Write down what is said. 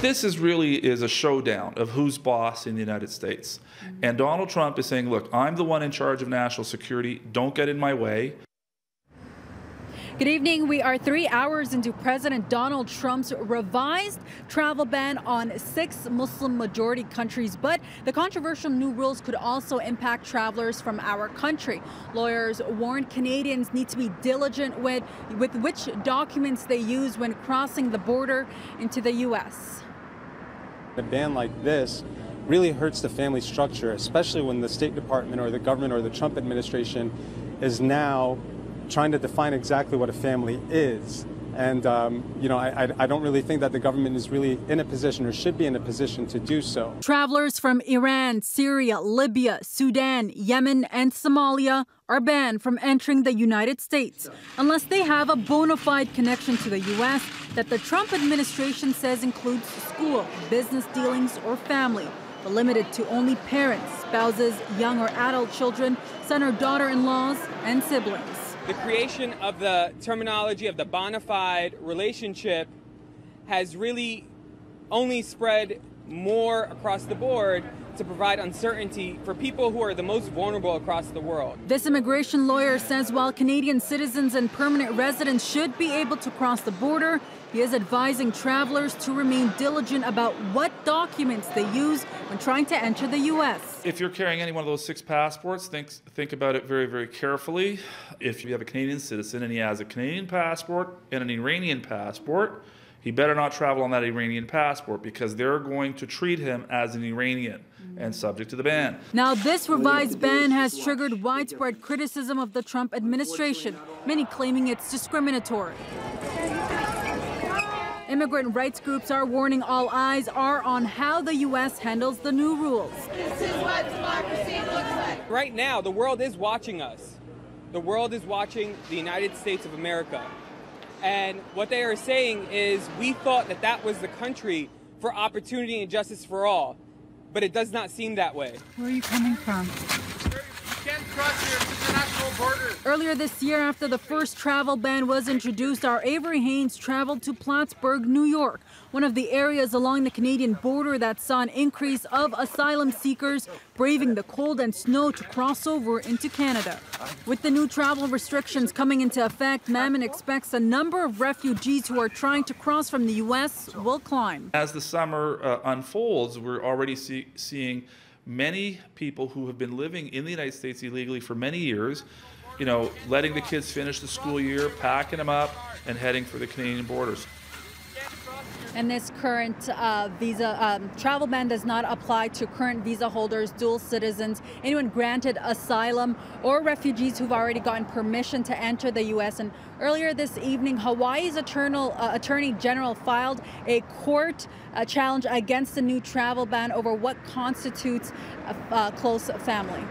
this is a showdown of who's boss in the United States. And Donald Trump is saying, look, I'm the one in charge of national security. Don't get in my way. Good evening. We are 3 hours into President Donald Trump's revised travel ban on 6 Muslim majority countries. But the controversial new rules could also impact travelers from our country. Lawyers warn Canadians need to be diligent with which documents they use when crossing the border into the U.S. A ban like this really hurts the family structure, especially when the State Department or the government or the Trump administration is now trying to define exactly what a family is. And, I don't really think that the government is really in a position or should be in a position to do so. Travelers from Iran, Syria, Libya, Sudan, Yemen, and Somalia are banned from entering the United States unless they have a bona fide connection to the U.S. that the Trump administration says includes school, business dealings, or family, but limited to only parents, spouses, young or adult children, son or daughter-in-laws, and siblings. The creation of the terminology of the bona fide relationship has really only spread more across the board to provide uncertainty for people who are the most vulnerable across the world. This immigration lawyer says while Canadian citizens and permanent residents should be able to cross the border, he is advising travelers to remain diligent about what documents they use when trying to enter the U.S. If you're carrying any one of those 6 passports, think about it very, very carefully. If you have a Canadian citizen and he has a Canadian passport and an Iranian passport, he better not travel on that Iranian passport because they're going to treat him as an Iranian and subject to the ban. Now, this revised ban has triggered widespread criticism of the Trump administration, many claiming it's discriminatory. Immigrant rights groups are warning all eyes are on how the U.S. handles the new rules. This is what democracy looks like. Right now, the world is watching us. The world is watching the United States of America. And what they are saying is we thought that that was the country for opportunity and justice for all. But it does not seem that way. Where are you coming from? You can't cross your international border. Earlier this year, after the first travel ban was introduced, our Avery Haynes traveled to Plattsburgh, New York, one of the areas along the Canadian border that saw an increase of asylum seekers braving the cold and snow to cross over into Canada. With the new travel restrictions coming into effect, Mammon expects a number of refugees who are trying to cross from the U.S. will climb. As the summer unfolds, we're already seeing many people who have been living in the United States illegally for many years, letting the kids finish the school year, packing them up, and heading for the Canadian borders. And this current travel ban does not apply to current visa holders, dual citizens, anyone granted asylum, or refugees who've already gotten permission to enter the U.S. And earlier this evening, Hawaii's Attorney General filed a court challenge against the new travel ban over what constitutes a close family.